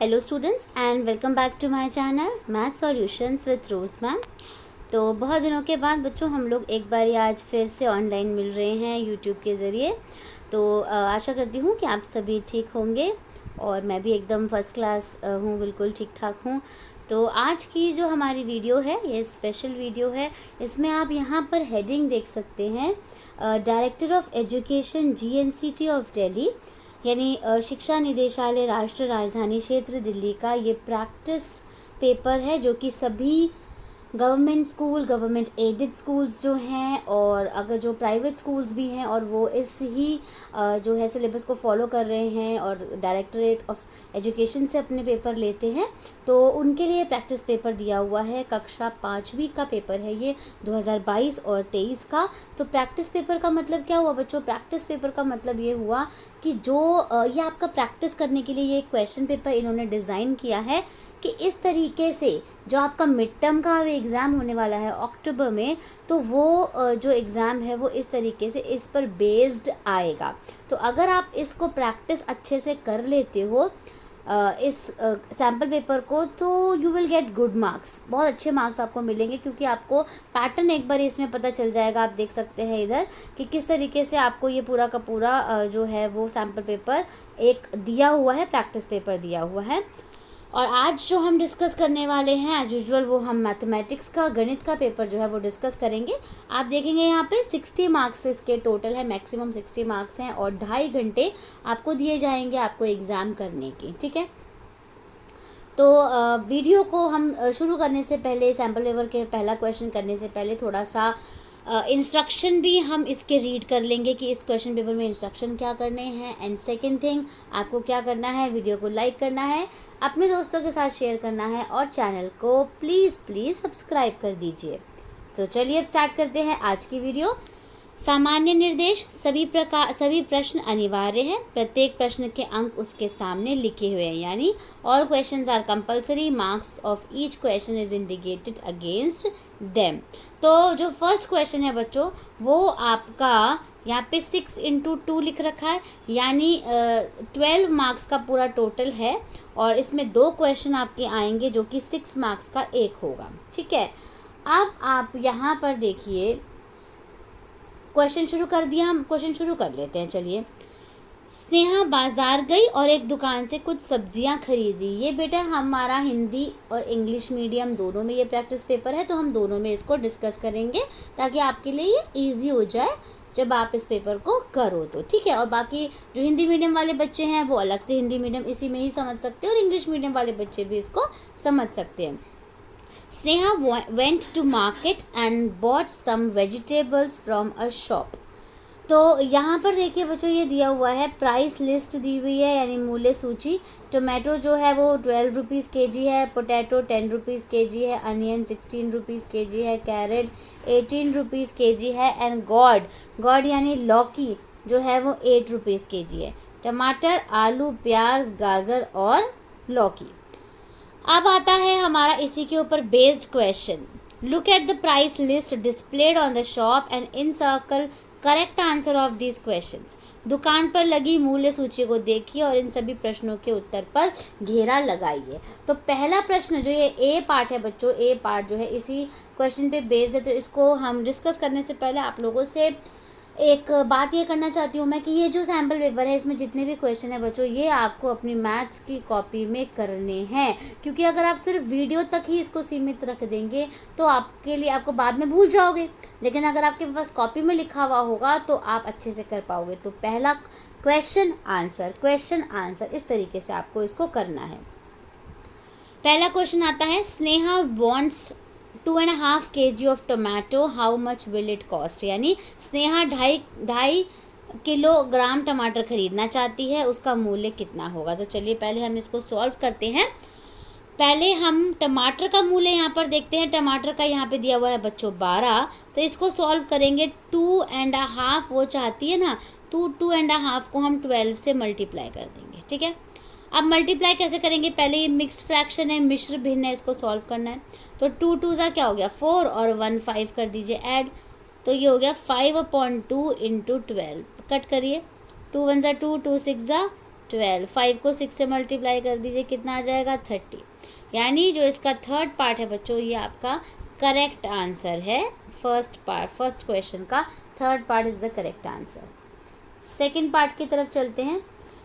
Hello students and welcome back to my channel math solutions with Rose ma'am. तो बहुत दिनों के बाद बच्चों हम लोग एक बार आज फिर से ऑनलाइन मिल रहे हैं यूट्यूब के ज़रिए। तो आशा करती हूँ कि आप सभी ठीक होंगे और मैं भी एकदम फर्स्ट क्लास हूँ, बिल्कुल ठीक ठाक हूँ। तो आज की जो हमारी वीडियो है ये स्पेशल वीडियो है। इसमें आप यहाँ पर हेडिंग देख सकते हैं, director of education GNCT of Delhi यानी शिक्षा निदेशालय राष्ट्रीय राजधानी क्षेत्र दिल्ली का ये प्रैक्टिस पेपर है, जो कि सभी government school, government aided schools जो हैं और अगर जो प्राइवेट स्कूल्स भी हैं और वो इस ही जो है सिलेबस को फॉलो कर रहे हैं और डायरेक्टरेट ऑफ एजुकेशन से अपने पेपर लेते हैं, तो उनके लिए प्रैक्टिस पेपर दिया हुआ है। कक्षा 5वीं का पेपर है ये 2022 और 23 का। तो प्रैक्टिस पेपर का मतलब क्या हुआ बच्चों? प्रैक्टिस पेपर का मतलब ये हुआ कि जो ये आपका प्रैक्टिस करने के लिए ये क्वेश्चन पेपर इन्होंने डिज़ाइन किया है कि इस तरीके से जो आपका मिड टर्म का एग्ज़ाम होने वाला है अक्टूबर में, तो वो जो एग्ज़ाम है वो इस तरीके से इस पर बेस्ड आएगा। तो अगर आप इसको प्रैक्टिस अच्छे से कर लेते हो इस सैम्पल पेपर को, तो you will get good marks, बहुत अच्छे मार्क्स आपको मिलेंगे, क्योंकि आपको पैटर्न एक बार इसमें पता चल जाएगा। आप देख सकते हैं इधर कि किस तरीके से आपको ये पूरा का पूरा जो है वो सैम्पल पेपर एक दिया हुआ है, प्रैक्टिस पेपर दिया हुआ है। और आज जो हम डिस्कस करने वाले हैं एज यूजुअल, वो हम मैथमेटिक्स का गणित का पेपर जो है वो डिस्कस करेंगे। आप देखेंगे यहाँ पे 60 मार्क्स इसके टोटल है, मैक्सिमम 60 मार्क्स हैं और 2.5 घंटे आपको दिए जाएंगे आपको एग्ज़ाम करने की, ठीक है। तो वीडियो को हम शुरू करने से पहले, सैम्पल पेपर के पहला क्वेश्चन करने से पहले थोड़ा सा इंस्ट्रक्शन भी हम इसके रीड कर लेंगे कि इस क्वेश्चन पेपर में इंस्ट्रक्शन क्या करने हैं। एंड सेकंड थिंग, आपको क्या करना है, वीडियो को लाइक करना है, अपने दोस्तों के साथ शेयर करना है और चैनल को प्लीज़ सब्सक्राइब कर दीजिए। तो चलिए अब स्टार्ट करते हैं आज की वीडियो। सामान्य निर्देश, सभी प्रश्न अनिवार्य हैं, प्रत्येक प्रश्न के अंक उसके सामने लिखे हुए हैं, यानी all questions are compulsory, marks of each question is indicated against them. तो जो फर्स्ट क्वेश्चन है बच्चों, वो आपका यहाँ पे 6 × 2 लिख रखा है, यानी 12 मार्क्स का पूरा टोटल है और इसमें 2 क्वेश्चन आपके आएंगे जो कि 6 मार्क्स का एक होगा, ठीक है। अब आप यहाँ पर देखिए, क्वेश्चन शुरू कर दिया, हम क्वेश्चन शुरू कर लेते हैं। चलिए, स्नेहा बाज़ार गई और एक दुकान से कुछ सब्जियां खरीदी। ये बेटा हमारा हिंदी और इंग्लिश मीडियम दोनों में ये प्रैक्टिस पेपर है, तो हम दोनों में इसको डिस्कस करेंगे ताकि आपके लिए ये इजी हो जाए जब आप इस पेपर को करो तो, ठीक है। और बाकी जो हिंदी मीडियम वाले बच्चे हैं वो अलग से हिंदी मीडियम इसी में ही समझ सकते हैं और इंग्लिश मीडियम वाले बच्चे भी इसको समझ सकते हैं। Sneha went to market and bought some vegetables from a shop। तो यहाँ पर देखिए बच्चों, ये दिया हुआ है, प्राइस लिस्ट दी हुई है यानी मूल्य सूची। टोमेटो जो है वो 12 रुपीज़ kg है, पोटैटो 10 रुपीज़ kg है, अनियन 16 रुपीज़ kg है, कैरेट 18 रुपीज़ kg है एंड गॉड यानी लौकी जो है वो 8 रुपीज़ kg है। टमाटर, आलू, प्याज, गाजर और लौकी। अब आता है हमारा इसी के ऊपर based question. Look at the price list displayed on the shop and in circle correct answer of these questions. दुकान पर लगी मूल्य सूची को देखिए और इन सभी प्रश्नों के उत्तर पर घेरा लगाइए। तो पहला प्रश्न जो ये ए पार्ट है बच्चों, ए पार्ट जो है इसी क्वेश्चन पे बेस्ड है, तो इसको हम डिस्कस करने से पहले आप लोगों से एक बात ये करना चाहती हूँ मैं कि ये जो सैम्पल पेपर है इसमें जितने भी क्वेश्चन है बच्चों, ये आपको अपनी मैथ्स की कॉपी में करने हैं, क्योंकि अगर आप सिर्फ वीडियो तक ही इसको सीमित रख देंगे तो आपके लिए, आपको बाद में भूल जाओगे, लेकिन अगर आपके पास कॉपी में लिखा हुआ होगा तो आप अच्छे से कर पाओगे। तो पहला क्वेश्चन आंसर इस तरीके से आपको इसको करना है। पहला क्वेश्चन आता है, Sneha wants 2.5 kg of tomato, how much will it cost. यानी स्नेहा 2.5 किलोग्राम टमाटर खरीदना चाहती है, उसका मूल्य कितना होगा। तो चलिए पहले हम इसको सॉल्व करते हैं। पहले हम टमाटर का मूल्य यहाँ पर देखते हैं। टमाटर का यहाँ पे दिया हुआ है बच्चों 12, तो इसको सॉल्व करेंगे। 2.5 वो चाहती है ना, तो 2.5 को हम 12 से मल्टीप्लाई कर देंगे, ठीक है। अब मल्टीप्लाई कैसे करेंगे, पहले ये मिक्स्ड फ्रैक्शन है, मिश्र भिन्न है, इसको सॉल्व करना है। तो 2 2 ज़ा क्या हो गया 4 और 1 5 कर दीजिए ऐड, तो ये हो गया 5/2 × 12। कट करिए, 2 1 ज़ा 2, 2 6 ज़ा 12, 5 को 6 से मल्टीप्लाई कर दीजिए, कितना आ जाएगा 30। यानी जो इसका थर्ड पार्ट है बच्चों, ये आपका करेक्ट आंसर है। फर्स्ट क्वेश्चन का third part is the correct answer. Second part की तरफ चलते हैं।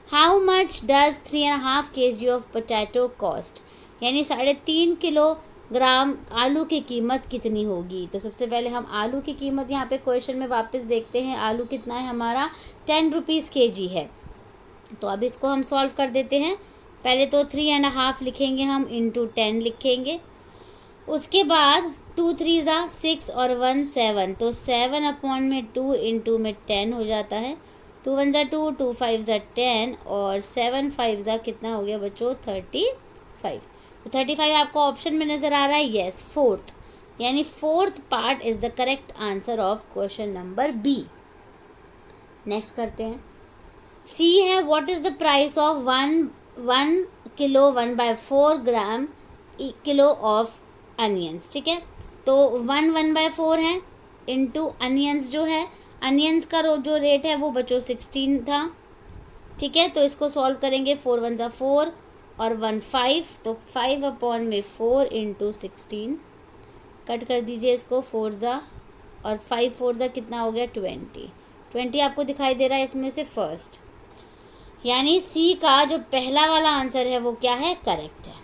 How much does 3.5 kg of potato cost, यानी 3.5 किलोग्राम आलू की कीमत कितनी होगी। तो सबसे पहले हम आलू की कीमत यहाँ पे क्वेश्चन में वापस देखते हैं। आलू कितना है हमारा, 10 रुपीज़ kg है। तो अब इसको हम सॉल्व कर देते हैं। पहले तो 3.5 लिखेंगे हम, इंटू 10 लिखेंगे। उसके बाद 2 3 ज़ा 6 और 1 7, तो 7/2 इंटू में 10 हो जाता है। 2 1 ज़ा 2, 2 5 ज़ा 10 और 7 5 ज़ा कितना हो गया बच्चों 35। तो 35 आपको ऑप्शन में नज़र आ रहा है, यस फोर्थ, यानी fourth part is the correct answer of question number B. Next करते हैं। सी है, what is the price of 1 kilo 1/4 gram kilo of onions. ठीक है, तो 1/4 है इंटू अनियंस जो है, अनियंस का जो रेट है वो बच्चों 16 था। ठीक है, तो इसको सॉल्व करेंगे। 4 1 ज़ा 4 और 1 5, तो 5/4 इंटू 16, कट कर दीजिए इसको, 4 ज़ा और 5 4 ज़ा कितना हो गया 20 आपको दिखाई दे रहा है इसमें से फर्स्ट, यानी सी का जो पहला वाला आंसर है वो क्या है, करेक्ट है।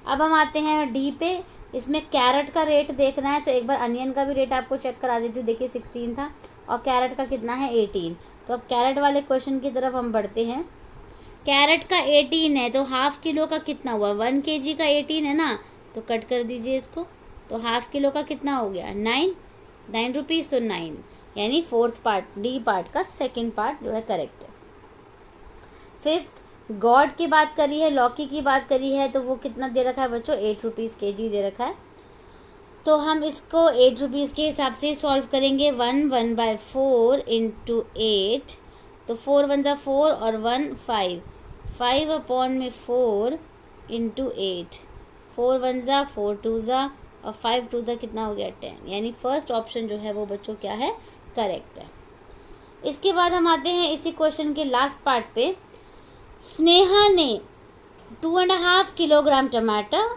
अब हम आते हैं डी पे। इसमें कैरेट का रेट देखना है, तो एक बार अनियन का भी रेट आपको चेक करा देती हूँ। देखिए 16 था और कैरेट का कितना है 18। तो अब कैरेट वाले क्वेश्चन की तरफ हम बढ़ते हैं। कैरेट का 18 है, तो हाफ किलो का कितना हुआ, 1 kg का 18 है ना, तो कट कर दीजिए इसको। तो हाफ किलो का कितना हो गया 9 रुपीज़, तो 9, यानी फोर्थ पार्ट डी पार्ट का सेकेंड पार्ट जो है करेक्ट है। फिफ्थ, गॉड की बात करी है, लौकी की बात करी है, तो वो कितना दे रखा है बच्चों 8 रुपीज़ kg दे रखा है। तो हम इसको 8 रुपीज़ के हिसाब से सॉल्व करेंगे। 1/4 इंटू 8, तो 4 1 ज़ा 4 और 1 5, 5/4 इंटू 8, 4 1 ज़ा 4 2 ज़ा और 5 2 ज़ा कितना हो गया 10, यानी फर्स्ट ऑप्शन जो है वो बच्चों क्या है, करेक्ट है। इसके बाद हम आते हैं इसी क्वेश्चन के लास्ट पार्ट पे। स्नेहा ने 2.5 किलोग्राम टमाटर,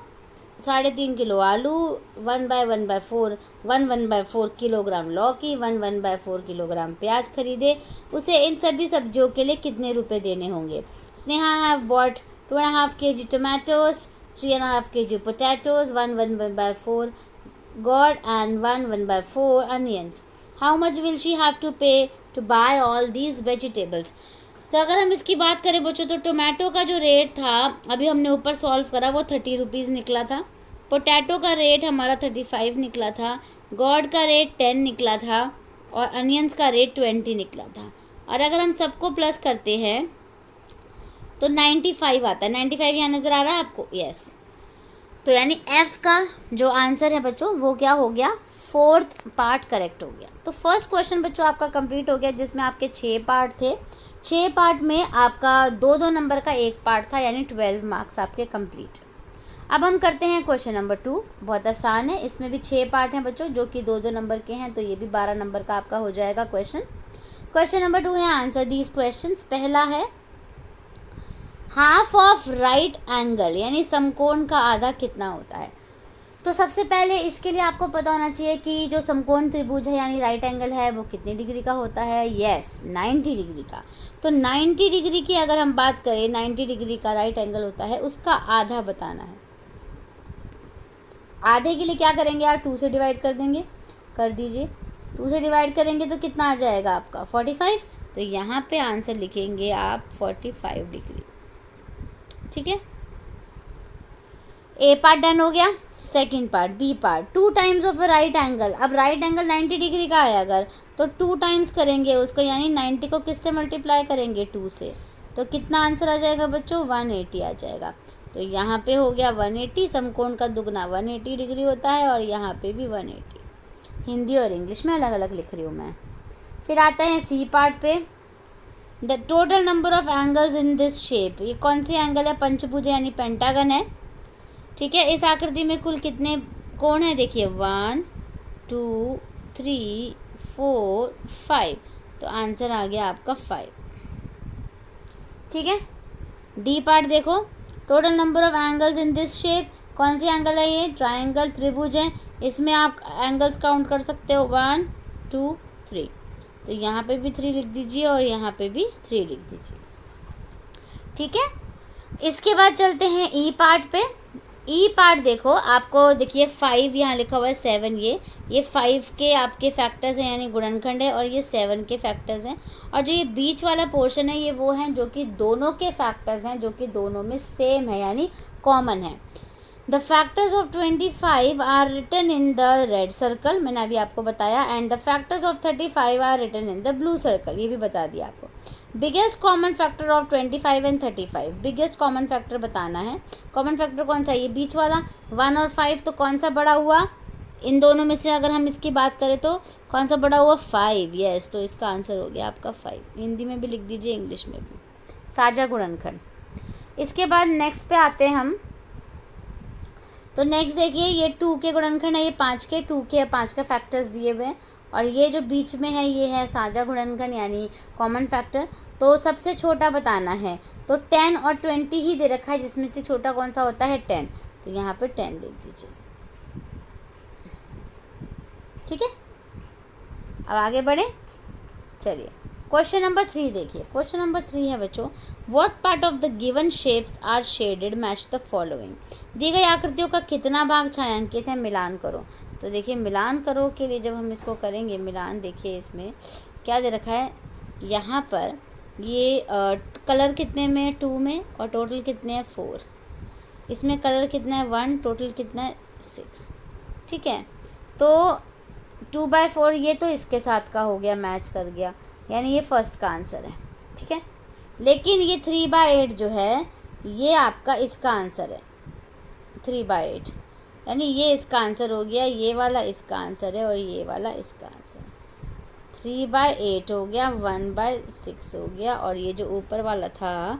3.5 किलो आलू, 1/4 किलोग्राम लौकी, 1/4 किलोग्राम प्याज खरीदे। उसे इन सभी सब्जियों के लिए कितने रुपए देने होंगे। Sneha have bought 2.5 kg tomatoes, 3.5 kg potatoes, 1/4 gourd and 1/4 onions. How much will she have to pay to buy all these vegetables? तो अगर हम इसकी बात करें बच्चों, तो टोमेटो का जो रेट था अभी हमने ऊपर सॉल्व करा वो 30 रुपीज़ निकला था। पोटैटो का रेट हमारा 35 निकला था। गॉड का रेट 10 निकला था और अनियंस का रेट 20 निकला था। और अगर हम सबको प्लस करते हैं तो 95 आता है। 95 यहाँ नज़र आ रहा है आपको, यस। तो यानी एफ़ का जो आंसर है बच्चों वो क्या हो गया, फोर्थ पार्ट करेक्ट हो गया। तो फर्स्ट क्वेश्चन बच्चों आपका कंप्लीट हो गया, जिसमें आपके 6 पार्ट थे। 6 पार्ट में आपका 2 नंबर का एक पार्ट था, यानी 12 मार्क्स आपके कंप्लीट। अब हम करते हैं क्वेश्चन नंबर 2। बहुत आसान है, इसमें भी 6 पार्ट हैं बच्चों जो कि 2 नंबर के हैं, तो ये भी 12 नंबर का आपका हो जाएगा क्वेश्चन। क्वेश्चन नंबर 2 है, आंसर दीज क्वेश्चंस। पहला है हाफ ऑफ राइट एंगल, यानी समकोण का आधा कितना होता है। तो सबसे पहले इसके लिए आपको पता होना चाहिए कि जो समकोण त्रिभुज है यानी राइट एंगल है वो कितने डिग्री का होता है, यस 90 डिग्री का। तो 90 डिग्री की अगर हम बात करें, 90 डिग्री का राइट एंगल होता है, उसका आधा बताना है। आधे के लिए क्या करेंगे यार, 2 से डिवाइड कर देंगे, कर दीजिए। 2 से डिवाइड करेंगे तो कितना आ जाएगा आपका 45। तो यहाँ पे आंसर लिखेंगे आप 45 डिग्री। ठीक है, ए पार्ट डन हो गया। Second part, B part, 2 times of right angle. अब राइट एंगल 90 डिग्री का है अगर, तो 2 टाइम्स करेंगे उसको, यानी 90 को किससे मल्टीप्लाई करेंगे 2 से, तो कितना आंसर आ जाएगा बच्चों 180 आ जाएगा। तो यहाँ पे हो गया 180, समकोण का दुगना 180 डिग्री होता है और यहाँ पे भी 180। हिंदी और इंग्लिश में अलग अलग लिख रही हूँ मैं। फिर आता है सी पार्ट पे, the total number of angles in this shape. ये कौन सी एंगल है, पंचभुज यानी पेंटागन है। ठीक है, इस आकृति में कुल कितने कोण हैं, देखिए 1 2 3 4 5, तो आंसर आ गया आपका 5। ठीक है, डी पार्ट देखो, total number of angles in this shape, कौन सी एंगल है ये, ट्राइंगल, त्रिभुज है, इसमें आप एंगल्स काउंट कर सकते हो 1 2 3, तो यहाँ पे भी 3 लिख दीजिए और यहाँ पे भी 3 लिख दीजिए। ठीक है, इसके बाद चलते हैं ई पार्ट पे। ई पार्ट देखो, आपको देखिए 5 यहाँ लिखा हुआ है, 7 ये 5 के आपके फैक्टर्स हैं यानी गुणनखंड है, और ये 7 के फैक्टर्स हैं, और जो ये बीच वाला पोर्शन है ये वो हैं जो कि दोनों के फैक्टर्स हैं, जो कि दोनों में सेम है यानी कॉमन है। The factors of 25 are written in the red circle, मैंने अभी आपको बताया, and the factors of 35 are written in the blue circle, ये भी बता दिया आपको। Biggest common factor of 25 and 35, biggest common factor बताना है। कॉमन फैक्टर कौन सा है, ये बीच वाला 1 और 5, तो कौन सा बड़ा हुआ इन दोनों में से, अगर हम इसकी बात करें तो कौन सा बड़ा हुआ, 5, यस, तो इसका आंसर हो गया आपका 5। हिंदी में भी लिख दीजिए, इंग्लिश में भी, साझा गुणनखंड। इसके बाद नेक्स्ट पे आते हैं हम, तो नेक्स्ट देखिए ये 2 के गुणनखंड है, ये 5 के, 2 के 5 का फैक्टर्स दिए हुए हैं, और ये जो बीच में है ये है साझा गुणनखंड यानी कॉमन फैक्टर। तो सबसे छोटा बताना है, तो 10 और 20 ही दे रखा है, जिसमें से छोटा कौन सा होता है, 10, तो यहाँ पे 10 लिख दीजिए। ठीक है, अब आगे बढ़े, चलिए क्वेश्चन नंबर 3 देखिए। क्वेश्चन नंबर 3 है बच्चों, what part of the given shapes are shaded, match the following. दी गई आकृतियों का कितना भाग छायांकित है, मिलान करो। तो देखिए मिलान करो के लिए जब हम इसको करेंगे मिलान, देखिए इसमें क्या दे रखा है, यहाँ पर ये कलर कितने में है, 2 में, और टोटल कितने हैं 4, इसमें कलर कितना है 1, टोटल कितना है 6। ठीक है, तो 2/4 ये तो इसके साथ का हो गया, मैच कर गया, यानी ये फर्स्ट का आंसर है। ठीक है, लेकिन ये 3/8 जो है ये आपका इसका आंसर है, 3/8 यानी ये इसका आंसर हो गया, ये वाला इसका आंसर है और ये वाला इसका आंसर है। 3/8 हो गया, 1/6 हो गया, और ये जो ऊपर वाला था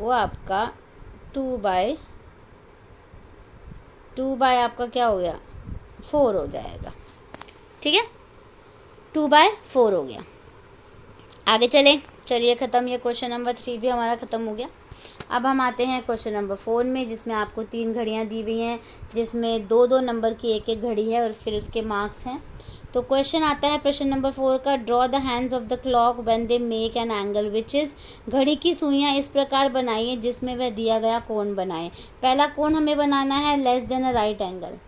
वो आपका 2 आपका क्या हो गया, 4 हो जाएगा। ठीक है, 2/4 हो गया। आगे चलिए ख़त्म, ये क्वेश्चन नंबर 3 भी हमारा ख़त्म हो गया। अब हम आते हैं क्वेश्चन नंबर 4 में, जिसमें आपको 3 घड़ियाँ दी हुई हैं, जिसमें 2-2 नंबर की एक घड़ी है और फिर उसके मार्क्स हैं। तो क्वेश्चन आता है प्रश्न नंबर 4 का, draw the hands of the clock when they make an angle which is, घड़ी की सुइयाँ इस प्रकार बनाइए जिसमें वह दिया गया कोण बनाए। पहला कोण हमें बनाना है less than a right angle,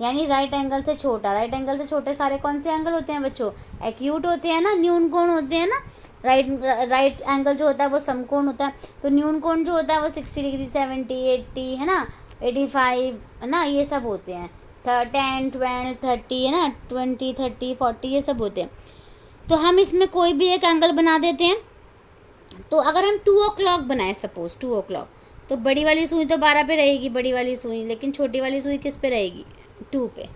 यानी राइट एंगल से छोटा। राइट एंगल से छोटे सारे कौन से एंगल होते हैं बच्चों, एक्यूट होते हैं ना, न्यून कोण होते हैं ना। राइट एंगल जो होता है वो समकोण होता है, तो न्यून कोण जो होता है वो 60 डिग्री, 70, 80 है ना, 85 है ना, ये सब होते हैं। 10, 12, 30 है ना, 20, 30, 40 ये सब होते हैं। तो हम इसमें कोई भी एक एंगल बना देते हैं। तो अगर हम 2 o'clock बनाए, सपोज 2 o'clock, तो बड़ी वाली सुई तो 12 पे रहेगी, बड़ी वाली सुई, लेकिन छोटी वाली सुई किस पे रहेगी, 2 पे।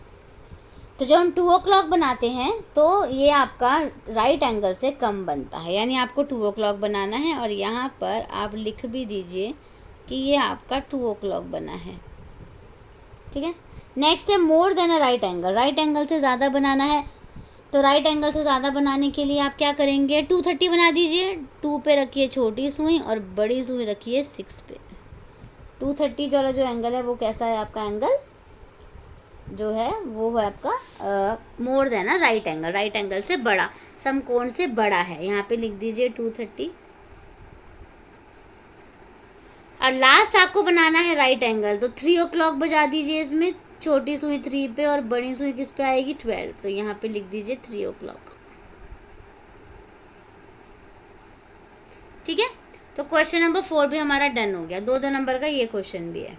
तो जब हम 2 o'clock बनाते हैं तो ये आपका राइट एंगल से कम बनता है, यानी आपको 2 o'clock बनाना है, और यहाँ पर आप लिख भी दीजिए कि ये आपका 2 o'clock बना है। ठीक है, नेक्स्ट है more than a right angle, right angle से ज़्यादा बनाना है। तो राइट एंगल से ज़्यादा बनाने के लिए आप क्या करेंगे, 230 बना दीजिए। 2 पे रखिए छोटी सुई और बड़ी सुई रखिए 6 पे। 230 वाला जो एंगल है वो कैसा है, आपका एंगल जो है वो है आपका more than a right angle, right angle से बड़ा, समकोण से बड़ा है। यहाँ पे लिख दीजिए 230। और लास्ट आपको बनाना है राइट एंगल, तो 3 o'clock बजा दीजिए इसमें, छोटी सुई 3 पे और बड़ी सुई किस पे आएगी, 12, तो यहाँ पे लिख दीजिए 3 o'clock। ठीक है, तो क्वेश्चन नंबर 4 भी हमारा डन हो गया, 2-2 नंबर का ये क्वेश्चन भी है।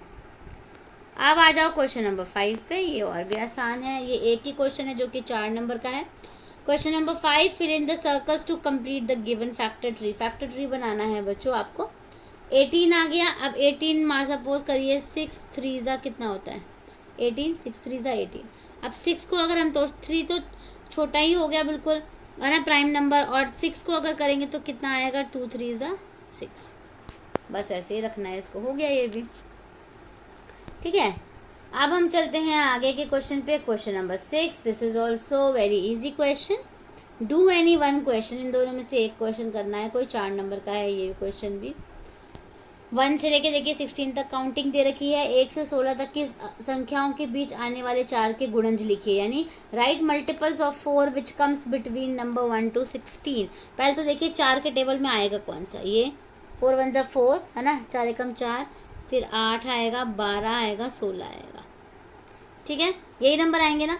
अब आ जाओ क्वेश्चन नंबर 5 पे, ये और भी आसान है, ये एक ही क्वेश्चन है जो कि 4 नंबर का है। Question number 5, fill in the circles to complete the given factor tree. Factor tree बनाना है बच्चों आपको। 18 आ गया, अब 18 मान सपोज करिए 6 3 कितना होता है 18, 6 3 18। अब 6 को अगर हम तो 3 तो छोटा ही हो गया बिल्कुल, है ना, प्राइम नंबर, और 6 को अगर करेंगे तो कितना आएगा, 2 3 6। बस ऐसे ही रखना है इसको, हो गया ये भी। ठीक है, अब हम चलते हैं आगे के क्वेश्चन पे, question number 6। This is also very easy question. Do any one question, इन दोनों में से एक क्वेश्चन करना है, कोई 4 नंबर का है ये क्वेश्चन भी। 1 से लेके देखिए 16 तक काउंटिंग दे रखी है। 1 से 16 तक की संख्याओं के बीच आने वाले 4 के गुणज लिखिए, यानी right multiples of 4 which comes between number 1 to 16। पहले तो देखिए 4 के टेबल में आएगा कौन सा, ये 4 1 जा 4 है ना, 4 एकम 4, फिर 8 आएगा, 12 आएगा, 16 आएगा, ठीक है, यही नंबर आएंगे ना।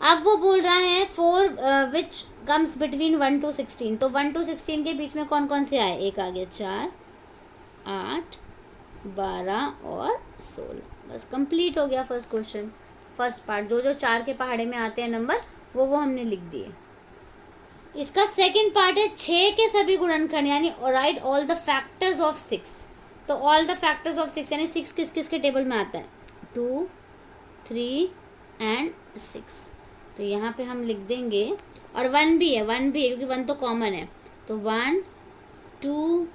अब वो बोल रहा है 4 विच कम्स बिटवीन 1 to 16, तो 1 to 16 के बीच में कौन कौन से आए, एक आ गया 4, 8, 12 और 16। बस कंप्लीट हो गया फर्स्ट क्वेश्चन, फर्स्ट पार्ट। जो जो 4 के पहाड़े में आते हैं नंबर वो हमने लिख दिए। इसका सेकंड पार्ट है 6 के सभी गुणनखंड, यानी right all the factors of 6। तो ऑल द फैक्टर्स ऑफ 6 यानी 6 किस किस के टेबल में आता है, 2, 3 एंड 6। तो यहाँ पे हम लिख देंगे, और 1 भी है, 1 भी है क्योंकि 1 तो कॉमन है, तो 1, 2,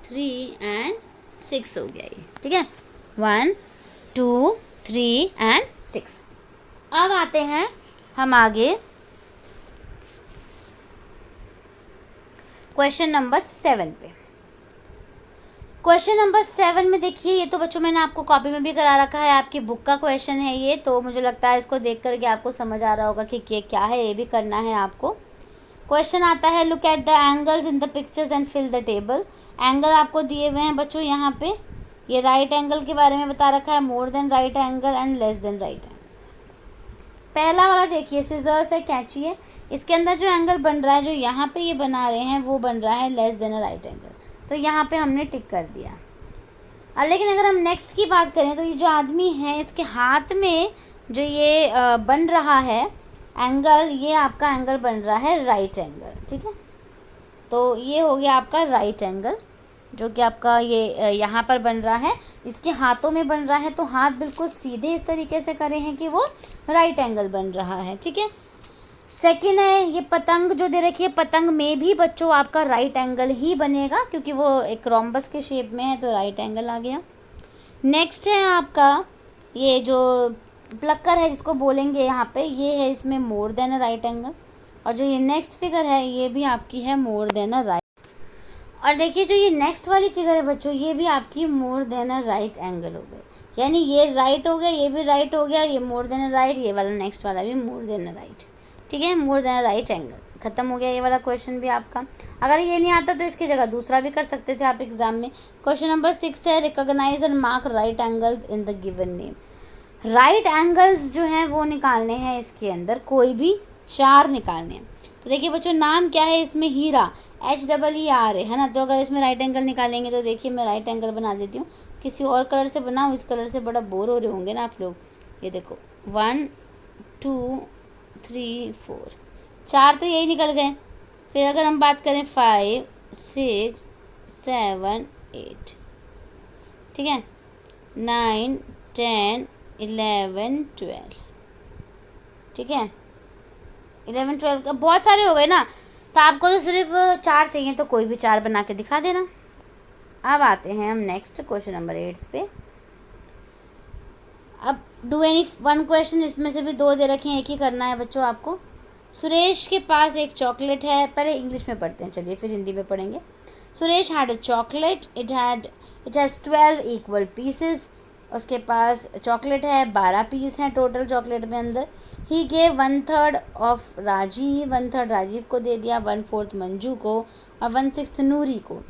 3 एंड 6 हो गया ये, ठीक है, 1, 2, 3 एंड 6। अब आते हैं हम आगे क्वेश्चन नंबर 7 पे। क्वेश्चन नंबर 7 में देखिए, ये तो बच्चों मैंने आपको कॉपी में भी करा रखा है, आपकी बुक का क्वेश्चन है ये, तो मुझे लगता है इसको देख करके आपको समझ आ रहा होगा कि ये क्या है, ये भी करना है आपको। क्वेश्चन आता है, look at the angles in the pictures and fill the table. Angle आपको दिए हुए हैं बच्चों, यहाँ पे ये राइट एंगल के बारे में बता रखा है, more than right angle and less than right angle. पहला वाला देखिए, सिजर्स है, कैंची है, इसके अंदर जो एंगल बन रहा है, जो यहाँ पे ये बना रहे हैं, वो बन रहा है less than a right angle, तो यहाँ पे हमने टिक कर दिया। और लेकिन अगर हम नेक्स्ट की बात करें, तो ये जो आदमी है इसके हाथ में जो ये बन रहा है एंगल, ये आपका एंगल बन रहा है राइट एंगल, ठीक है, तो ये हो गया आपका राइट एंगल, जो कि आपका ये यहाँ पर बन रहा है, इसके हाथों में बन रहा है, तो हाथ बिल्कुल सीधे इस तरीके से करे हैं कि वो राइट एंगल बन रहा है, ठीक है। सेकंड है, ये पतंग जो दे रखी है, पतंग में भी बच्चों आपका राइट एंगल ही बनेगा, क्योंकि वो एक रोम्बस के शेप में है, तो राइट एंगल आ गया। नेक्स्ट है आपका ये जो प्लक्कर है, जिसको बोलेंगे यहाँ पे, ये है इसमें more than a right angle, और जो ये नेक्स्ट फिगर है ये भी आपकी है मोर देन अ राइट। और देखिए जो ये नेक्स्ट वाली फिगर है बच्चों, ये भी आपकी more than a right angle हो गई, यानी ये राइट हो गया, ये भी राइट हो गया, ये मोर देन अ राइट, ये वाला नेक्स्ट वाला भी मोर देन अ राइट, ठीक है, more than a right angle. खत्म हो गया ये वाला क्वेश्चन भी आपका। अगर ये नहीं आता तो इसकी जगह दूसरा भी कर सकते थे आप एग्जाम में। क्वेश्चन नंबर 6 है, recognise and mark right angles in the given name. Right angles जो हैं वो निकालने हैं, इसके अंदर कोई भी 4 निकालने हैं। तो देखिए बच्चों, नाम क्या है इसमें, हीरा, HEER है ना, तो अगर इसमें राइट एंगल निकालेंगे, तो देखिए मैं राइट एंगल बना देती हूँ, किसी और कलर से बनाऊँ, इस कलर से बड़ा बोर हो रहे होंगे ना आप लोग। ये देखो 1 2 3 4, 4 तो यही निकल गए। फिर अगर हम बात करें 5 6 7 8, ठीक है, 9 10 11 12, ठीक है, 11 12 बहुत सारे हो गए ना, तो आपको तो सिर्फ 4 चाहिए, तो कोई भी 4 बना के दिखा देना। अब आते हैं हम नेक्स्ट क्वेश्चन नंबर 8 पे। अब डू एनी वन क्वेश्चन, इसमें से भी 2 दे रखे हैं, एक ही करना है बच्चों आपको। सुरेश के पास एक चॉकलेट है, पहले इंग्लिश में पढ़ते हैं, चलिए फिर हिंदी में पढ़ेंगे। Suresh had a chocolate, it has 12 equal pieces. उसके पास चॉकलेट है, 12 पीस हैं टोटल चॉकलेट में अंदर। He gave 1/3 of Rajiv, 1/3 Rajiv को दे दिया, 1/4 मंजू को और 1/6 नूरी को।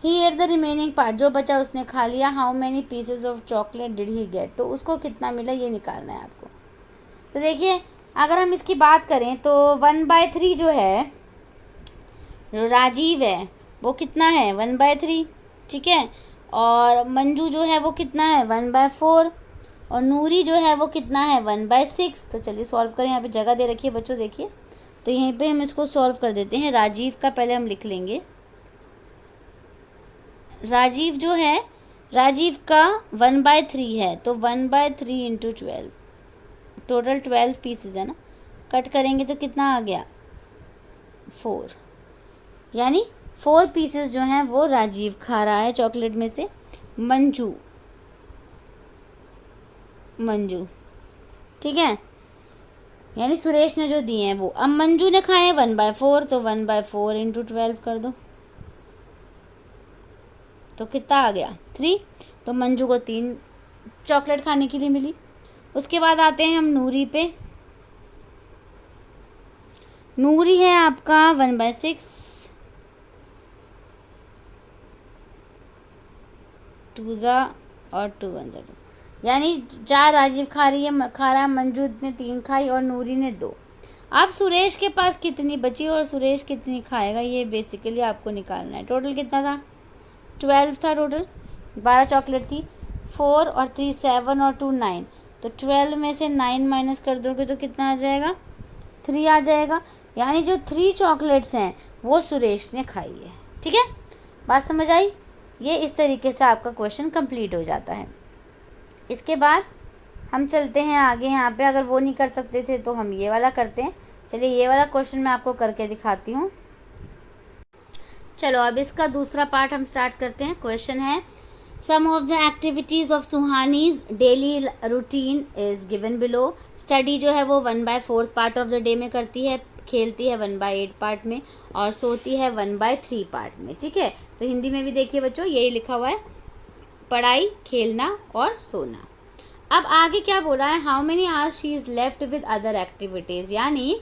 He ate the remaining part, जो बचा उसने खा लिया। How many pieces of chocolate did he get, तो उसको कितना मिला ये निकालना है आपको। तो देखिए अगर हम इसकी बात करें तो 1/3 जो है, जो राजीव है वो कितना है, 1/3, ठीक है, और मंजू जो है वो कितना है, 1/4, और नूरी जो है वो कितना है, 1/6। तो चलिए सॉल्व करें, यहाँ पे जगह दे रखी है बच्चों, देखिए, तो यहीं पे हम इसको सॉल्व कर देते हैं। राजीव का पहले हम लिख लेंगे, राजीव जो है, राजीव का 1/3 है, तो 1/3 इंटू 12, टोटल 12 पीसेज है ना, कट करेंगे तो कितना आ गया, 4, यानी 4 पीसेस जो हैं वो राजीव खा रहा है चॉकलेट में से। मंजू, ठीक है, यानी सुरेश ने जो दिए हैं वो। अब मंजू ने खाए 1/4, तो 1/4 इंटू 12 कर दो, तो कितना आ गया, 3। तो मंजू को 3 चॉकलेट खाने के लिए मिली। उसके बाद आते हैं हम नूरी पे। नूरी है आपका 1/6, 2 और 2 1 2, यानी 4 राजीव खा रहा है, मंजू ने 3 खाई और नूरी ने 2। अब सुरेश के पास कितनी बची और सुरेश कितनी खाएगा, ये बेसिकली आपको निकालना है। टोटल कितना था? 12 था टोटल, 12 चॉकलेट थी। 4 और 3 7 और 2 9, तो 12 में से 9 माइनस कर दोगे तो कितना आ जाएगा? 3 आ जाएगा। यानी जो 3 चॉकलेट्स हैं वो सुरेश ने खाई है। ठीक है, बात समझ आई? ये इस तरीके से आपका क्वेश्चन कंप्लीट हो जाता है। इसके बाद हम चलते हैं आगे। यहाँ पे अगर वो नहीं कर सकते थे तो हम ये वाला करते हैं। चलिए ये वाला क्वेश्चन मैं आपको करके दिखाती हूँ। चलो अब इसका दूसरा पार्ट हम स्टार्ट करते हैं। क्वेश्चन है, some of the activities of Suhani's daily routine is given below. Study जो है वो 1/4 पार्ट ऑफ द डे में करती है, खेलती है 1/8 पार्ट में, और सोती है 1/3 पार्ट में। ठीक है, तो हिंदी में भी देखिए बच्चों, यही लिखा हुआ है, पढ़ाई, खेलना और सोना। अब आगे क्या बोला है, how many hours she is left with other activities, यानी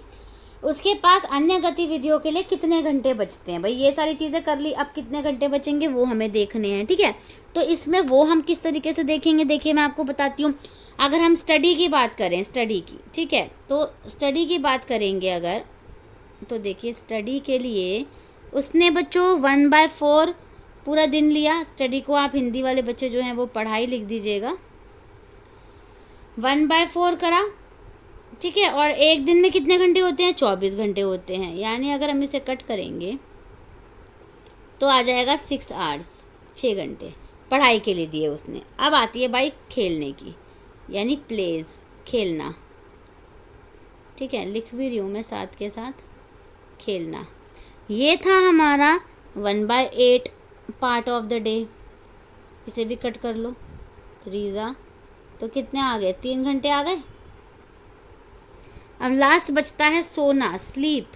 उसके पास अन्य गतिविधियों के लिए कितने घंटे बचते हैं। भाई ये सारी चीज़ें कर ली, अब कितने घंटे बचेंगे वो हमें देखने हैं। ठीक है, तो इसमें वो हम किस तरीके से देखेंगे, देखिए मैं आपको बताती हूँ। अगर हम स्टडी की बात करें, स्टडी की, ठीक है, तो स्टडी की बात करेंगे अगर, तो देखिए स्टडी के लिए उसने बच्चों 1/4 पूरा दिन लिया। स्टडी को आप हिंदी वाले बच्चे जो हैं वो पढ़ाई लिख दीजिएगा। 1/4 करा, ठीक है, और एक दिन में कितने घंटे होते हैं? 24 घंटे होते हैं। यानी अगर हम इसे कट करेंगे तो आ जाएगा 6 आवर्स, 6 घंटे पढ़ाई के लिए दिए उसने। अब आती है बाई खेलने की, यानी प्लेज, खेलना। ठीक है, लिख भी रही हूँ मैं साथ के साथ, खेलना। ये था हमारा 1/8 पार्ट ऑफ द डे। इसे भी कट कर लो, 3 तो कितने आ गए? 3 घंटे आ गए। अब लास्ट बचता है सोना, स्लीप।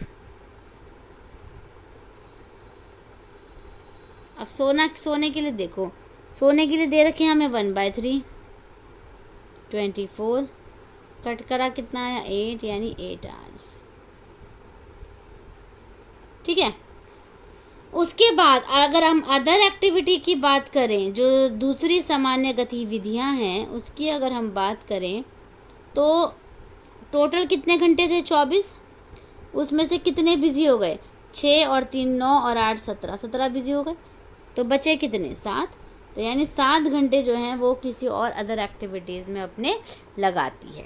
अब सोने के लिए देखो, सोने के लिए दे रखे हैं हमें 1/3, 24 कट करा कितना आया? 8, यानी 8 आवर्स। ठीक है, उसके बाद अगर हम अदर एक्टिविटी की बात करें, जो दूसरी सामान्य गतिविधियां हैं उसकी अगर हम बात करें, तो टोटल कितने घंटे थे? 24। उसमें से कितने बिजी हो गए? 6 और 3 9 और 8 17 बिजी हो गए। तो बचे कितने? 7। तो यानी 7 घंटे जो हैं वो किसी और अदर एक्टिविटीज़ में अपने लगाती है।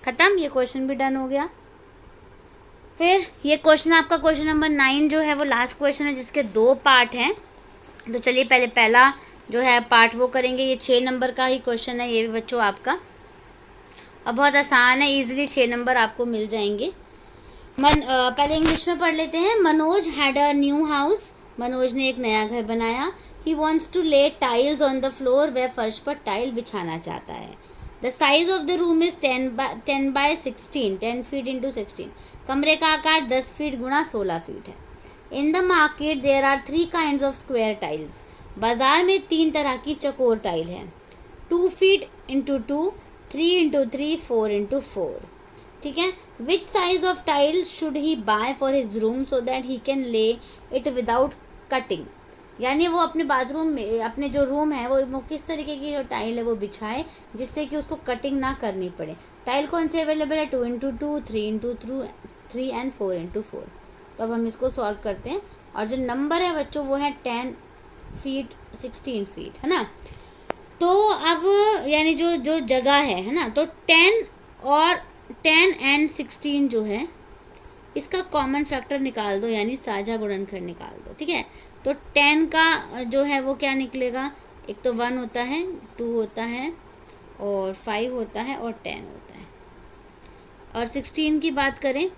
ख़त्म, ये क्वेश्चन भी डन हो गया। फिर ये क्वेश्चन आपका क्वेश्चन नंबर 9 जो है वो लास्ट क्वेश्चन है, जिसके 2 पार्ट हैं। तो चलिए पहले पहला जो है पार्ट वो करेंगे। ये 6 नंबर का ही क्वेश्चन है ये भी बच्चों आपका, अब बहुत आसान है, इजीली 6 नंबर आपको मिल जाएंगे। पहले इंग्लिश में पढ़ लेते हैं। Manoj had a new house. Manoj ने एक नया घर बनाया। ही वॉन्ट्स टू ले टाइल्स ऑन द फ्लोर। वह फर्श पर टाइल बिछाना चाहता है। The size of the room is 10/16, 10 feet into 16। कमरे का आकार 10 फीट गुणा 16 फीट है। In the market there are 3 kinds of square tiles. बाजार में 3 तरह की चौकोर टाइल है। 2 फीट इंटू 2, 3 इंटू 3, 4 इंटू 4। ठीक है, which size of tile should he buy for his room so that he can lay it without cutting. यानी वो अपने बाथरूम में, अपने जो रूम है वो किस तरीके की जो टाइल है वो बिछाए जिससे कि उसको कटिंग ना करनी पड़े। टाइल कौन से अवेलेबल है? 2 इंटू 2, 3 इंटू 3 एंड 4 इंटू 4। तो अब हम इसको सॉल्व करते हैं, और जो नंबर है बच्चों वो है 10 फीट 16 फीट, है ना। तो अब यानी जो जगह है ना, तो 10 एंड 16 जो है इसका कॉमन फैक्टर निकाल दो, यानी साझा गुणनखंड निकाल दो। ठीक है, तो 10 का जो है वो क्या निकलेगा? एक तो 1 होता है, 2 होता है और 5 होता है और 10 होता है। और 16 की बात करें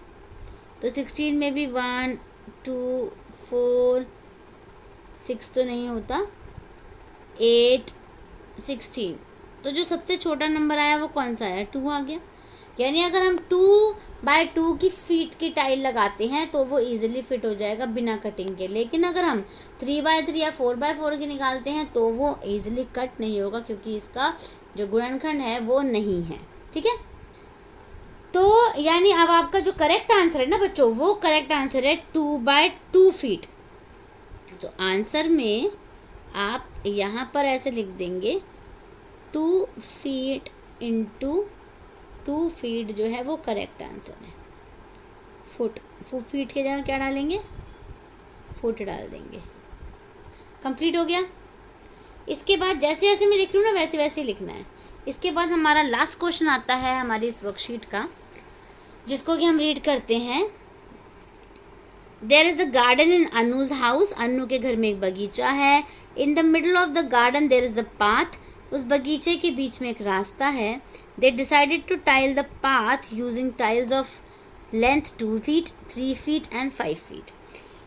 तो 16 में भी 1 2 4 6 तो नहीं होता, 8 16। तो जो सबसे छोटा नंबर आया वो कौन सा आया? 2 आ गया। यानी अगर हम 2x2 की फीट की टाइल लगाते हैं तो वो इजीली फिट हो जाएगा बिना कटिंग के। लेकिन अगर हम 3x3 या 4x4 की निकालते हैं तो वो इजीली कट नहीं होगा, क्योंकि इसका जो गुणनखंड है वो नहीं है। ठीक है, तो यानी अब आपका जो करेक्ट आंसर है ना बच्चों, वो करेक्ट आंसर है 2x2 फीट। तो आंसर में आप यहाँ पर ऐसे लिख देंगे 2 फीट इंटू 2 फीट जो है वो करेक्ट आंसर है। फीट के जगह क्या डालेंगे, फुट डाल देंगे। कंप्लीट हो गया। इसके बाद जैसे जैसे मैं लिख रही हूँ ना वैसे वैसे लिखना है। इसके बाद हमारा लास्ट क्वेश्चन आता है हमारी इस वर्कशीट का, जिसको कि हम रीड करते हैं। There is a garden in Annu's house. Annu के घर में एक बगीचा है। In the middle of the garden there is a path. उस बगीचे के बीच में एक रास्ता है। They decided to tile the path using tiles of length 2 feet, 3 feet and 5 feet.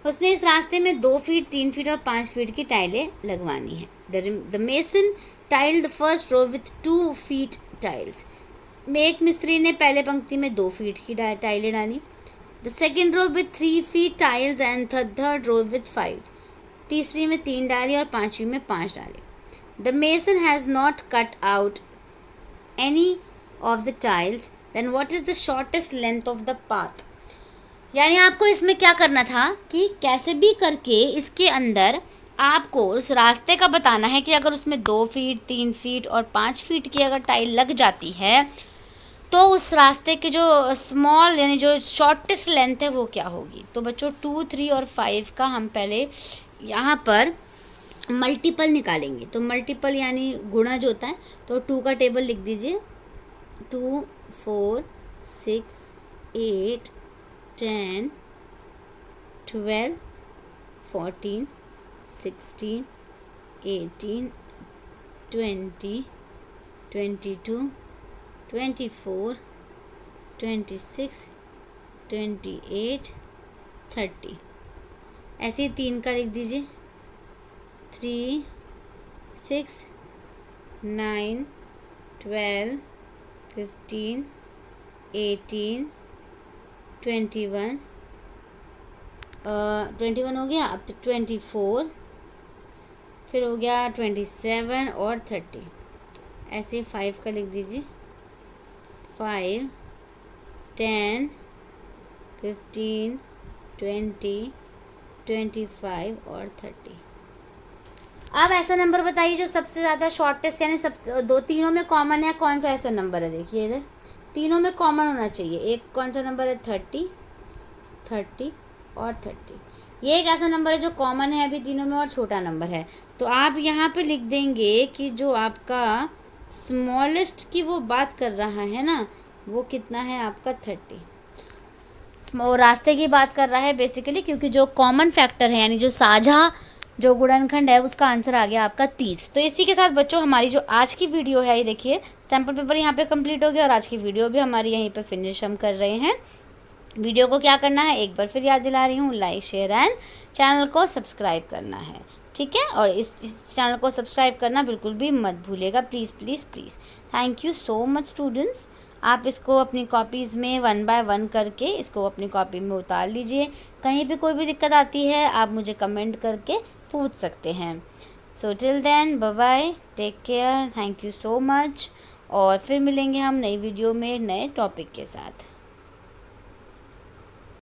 उसने इस रास्ते में 2 फीट, 3 फीट और 5 फीट की टाइलें लगवानी हैं। The mason tiled the first row with 2 feet tiles. एक मिस्त्री ने पहले पंक्ति में 2 फीट की टाइलें डाली। The second row with 3 feet tiles and third row with 5। तीसरी में 3 डाली और पांचवी में 5 डाली। The mason has not cut out any of the tiles, then what is the shortest length of the path. यानी आपको इसमें क्या करना था कि कैसे भी करके इसके अंदर आपको उस रास्ते का बताना है कि अगर उसमें 2 फीट, 3 फीट और 5 फीट की अगर टाइल लग जाती है तो उस रास्ते के जो स्मॉल यानी जो शॉर्टेस्ट लेंथ है वो क्या होगी। तो बच्चों 2, 3 और 5 का हम पहले यहाँ पर मल्टीपल निकालेंगे। तो मल्टीपल यानी गुणा जो होता है, तो 2 का टेबल लिख दीजिए। 2, 4, 6, 8, 10, 12, 14, 16, 18, 20, 22, 24, 26, 28, 30। ऐसे ही 3 का लिख दीजिए। 3, 6, 9, 12, 15, 18, 21 हो गया। अब तो 24, फिर हो गया 27 और 30। ऐसे 5 का लिख दीजिए। 5, 10, 15, 20, 25 और 30। अब ऐसा नंबर बताइए जो सबसे ज़्यादा शॉर्टेस्ट यानी सबसे तीनों में कॉमन है। कौन सा ऐसा नंबर है, देखिए इधर तीनों में कॉमन होना चाहिए। एक कौन सा नंबर है, 30, 30 और 30। ये एक ऐसा नंबर है जो कॉमन है अभी तीनों में और छोटा नंबर है। तो आप यहाँ पे लिख देंगे कि जो आपका स्मॉलेस्ट की वो बात कर रहा है ना, वो कितना है आपका 30। रास्ते की बात कर रहा है बेसिकली, क्योंकि जो कॉमन फैक्टर है यानी जो साझा जो गुणनखंड है उसका आंसर आ गया आपका 30। तो इसी के साथ बच्चों हमारी जो आज की वीडियो है, ये देखिए सैम्पल पेपर यहाँ पे कंप्लीट हो गया और आज की वीडियो भी हमारी यहीं पे फिनिश हम कर रहे हैं। वीडियो को क्या करना है, एक बार फिर याद दिला रही हूँ, लाइक, शेयर एंड चैनल को सब्सक्राइब करना है। ठीक है, और इस चैनल को सब्सक्राइब करना बिल्कुल भी मत भूलिएगा, please please please. Thank you so much students. आप इसको अपनी कॉपीज़ में 1 बाय 1 करके इसको अपनी कॉपी में उतार लीजिए। कहीं भी कोई भी दिक्कत आती है आप मुझे कमेंट करके पूछ सकते हैं। So till then bye bye, take care, thank you so much. और फिर मिलेंगे हम नई वीडियो में नए टॉपिक के साथ।